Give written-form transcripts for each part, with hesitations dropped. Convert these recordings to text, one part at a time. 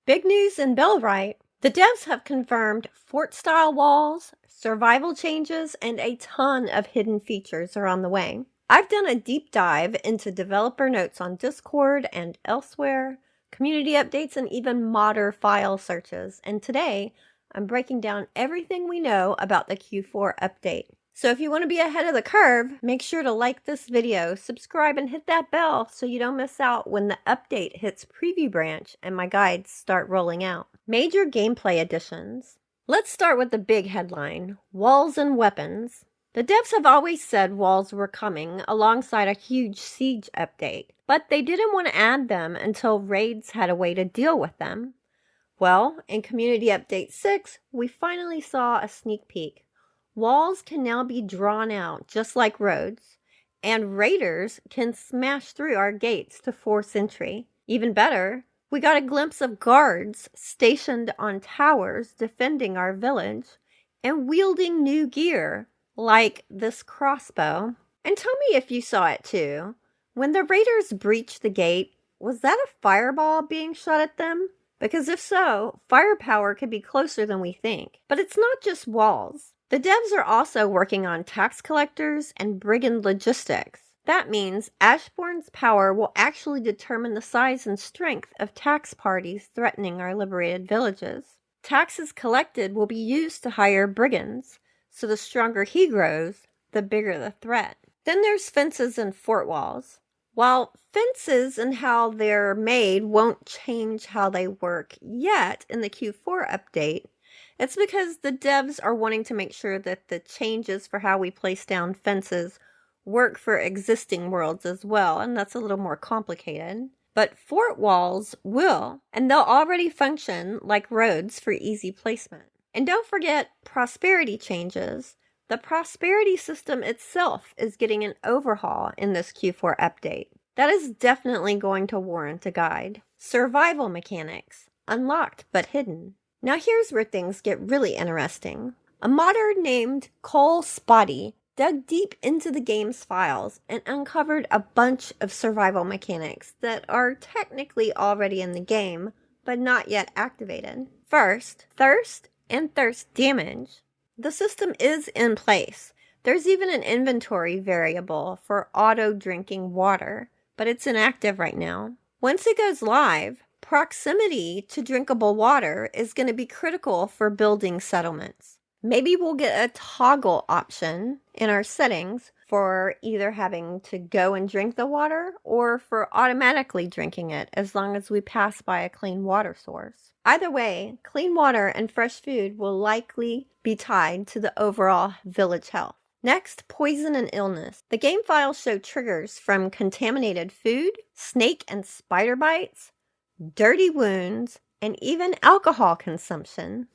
Big news in Bellwright. The devs have confirmed fort-style walls, survival changes, and a ton of hidden features are on the way. I've done a deep dive into developer notes on Discord and elsewhere, community updates, and even modder file searches. And today, I'm breaking down everything we know about the Q4 update. So if you want to be ahead of the curve, make sure to like this video, subscribe, and hit that bell so you don't miss out when the update hits preview branch and my guides start rolling out. Major gameplay additions. Let's start with the big headline, walls and weapons. The devs have always said walls were coming alongside a huge siege update, but they didn't want to add them until raids had a way to deal with them. Well, in Community Update 6, we finally saw a sneak peek. Walls can now be drawn out just like roads, and raiders can smash through our gates to force entry. Even better, we got a glimpse of guards stationed on towers defending our village and wielding new gear, like this crossbow. And tell me if you saw it too. When the raiders breached the gate, was that a fireball being shot at them? Because if so, firepower could be closer than we think. But it's not just walls. The devs are also working on tax collectors and brigand logistics. That means Ashbourne's power will actually determine the size and strength of tax parties threatening our liberated villages. Taxes collected will be used to hire brigands, so the stronger he grows, the bigger the threat. Then there's fences and fort walls. While fences and how they're made won't change how they work yet in the Q4 update, it's because the devs are wanting to make sure that the changes for how we place down fences work for existing worlds as well, and that's a little more complicated. But fort walls will, and they'll already function like roads for easy placement. And don't forget prosperity changes. The prosperity system itself is getting an overhaul in this Q4 update. That is definitely going to warrant a guide. Survival mechanics, unlocked but hidden. Now here's where things get really interesting. A modder named Cole Spotty dug deep into the game's files and uncovered a bunch of survival mechanics that are technically already in the game, but not yet activated. First, thirst and thirst damage. The system is in place. There's even an inventory variable for auto-drinking water, but it's inactive right now. Once it goes live, proximity to drinkable water is going to be critical for building settlements. Maybe we'll get a toggle option in our settings for either having to go and drink the water or for automatically drinking it as long as we pass by a clean water source. Either way, clean water and fresh food will likely be tied to the overall village health. Next, poison and illness. The game files show triggers from contaminated food, snake and spider bites, dirty wounds, and even alcohol consumption.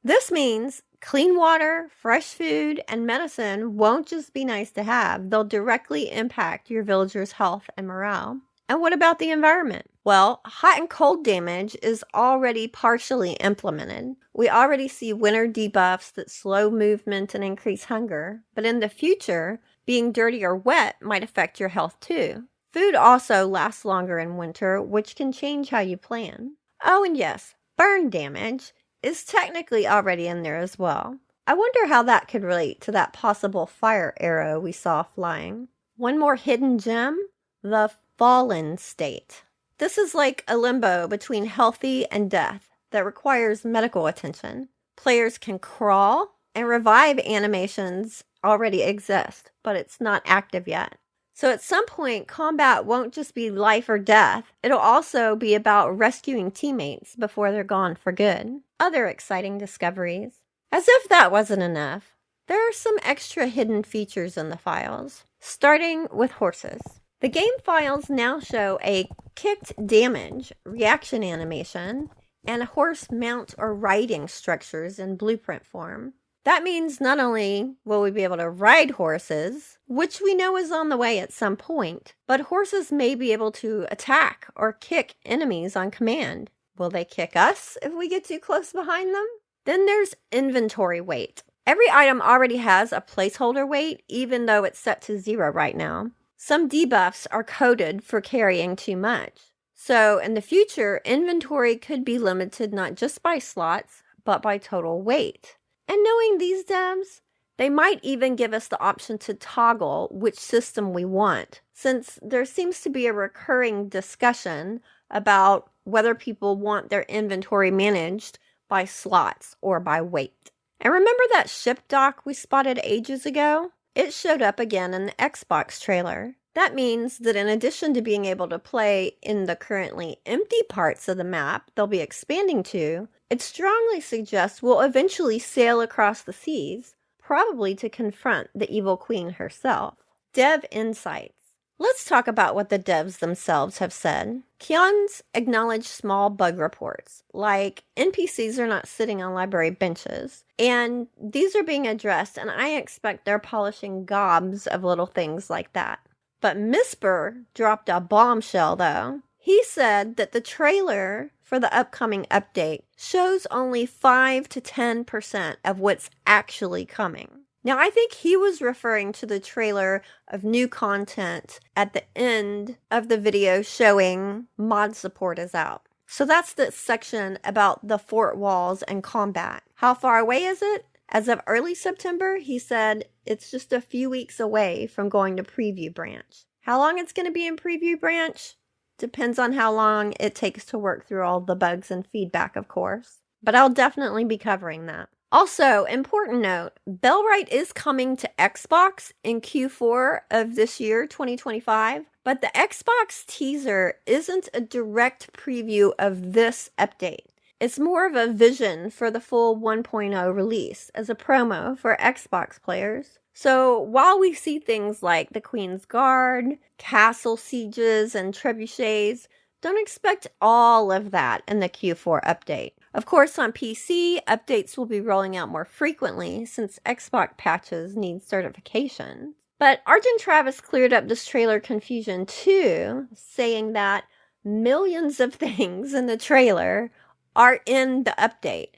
This means clean water, fresh food, and medicine won't just be nice to have. They'll directly impact your villagers' health and morale. And what about the environment? Well, hot and cold damage is already partially implemented. We already see winter debuffs that slow movement and increase hunger. But in the future, being dirty or wet might affect your health too. Food also lasts longer in winter, which can change how you plan. Oh, and yes, burn damage is technically already in there as well. I wonder how that could relate to that possible fire arrow we saw flying. One more hidden gem, the fallen state. This is like a limbo between healthy and death that requires medical attention. Players can crawl, and revive animations already exist, but it's not active yet. So at some point, combat won't just be life or death. It'll also be about rescuing teammates before they're gone for good. Other exciting discoveries. As if that wasn't enough, there are some extra hidden features in the files, starting with horses. The game files now show a kicked damage reaction animation and horse mount or riding structures in blueprint form. That means not only will we be able to ride horses, which we know is on the way at some point, but horses may be able to attack or kick enemies on command. Will they kick us if we get too close behind them? Then there's inventory weight. Every item already has a placeholder weight, even though it's set to 0 right now. Some debuffs are coded for carrying too much. So in the future, inventory could be limited not just by slots, but by total weight. And knowing these devs, they might even give us the option to toggle which system we want, since there seems to be a recurring discussion about whether people want their inventory managed by slots or by weight. And remember that ship dock we spotted ages ago? It showed up again in the Xbox trailer. That means that in addition to being able to play in the currently empty parts of the map they'll be expanding to, it strongly suggests we'll eventually sail across the seas, probably to confront the evil queen herself. Dev insights. Let's talk about what the devs themselves have said. Kyon's acknowledged small bug reports, like NPCs are not sitting on library benches, and these are being addressed, and I expect they're polishing gobs of little things like that. But Misper dropped a bombshell, though. He said that the trailer for the upcoming update shows only 5 to 10% of what's actually coming. Now, I think he was referring to the trailer of new content at the end of the video showing mod support is out. So that's the section about the fort walls and combat. How far away is it? As of early September, he said it's just a few weeks away from going to Preview Branch. How long it's going to be in Preview Branch depends on how long it takes to work through all the bugs and feedback, of course. But I'll definitely be covering that. Also, important note, Bellwright is coming to Xbox in Q4 of this year, 2025, but the Xbox teaser isn't a direct preview of this update. It's more of a vision for the full 1.0 release as a promo for Xbox players. So while we see things like the Queen's Guard, castle sieges, and trebuchets, don't expect all of that in the Q4 update. Of course, on PC, updates will be rolling out more frequently since Xbox patches need certification. But Argent Travis cleared up this trailer confusion too, saying that millions of things in the trailer are in the update.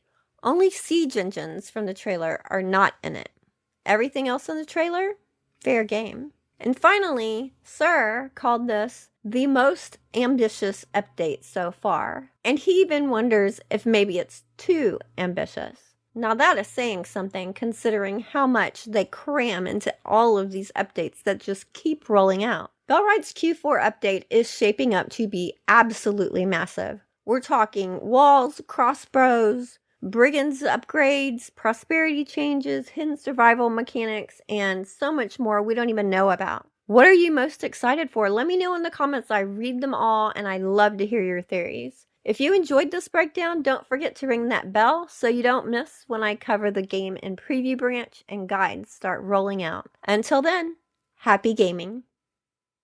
Only siege engines from the trailer are not in it. Everything else in the trailer, fair game. And finally, Sir called this the most ambitious update so far. And he even wonders if maybe it's too ambitious. Now that is saying something considering how much they cram into all of these updates that just keep rolling out. Bellwright's Q4 update is shaping up to be absolutely massive. We're talking walls, crossbows, brigands upgrades, prosperity changes, hidden survival mechanics, and so much more we don't even know about. What are you most excited for? Let me know in the comments. I read them all and I love to hear your theories. If you enjoyed this breakdown, don't forget to ring that bell so you don't miss when I cover the game in Preview Branch and guides start rolling out. Until then, happy gaming.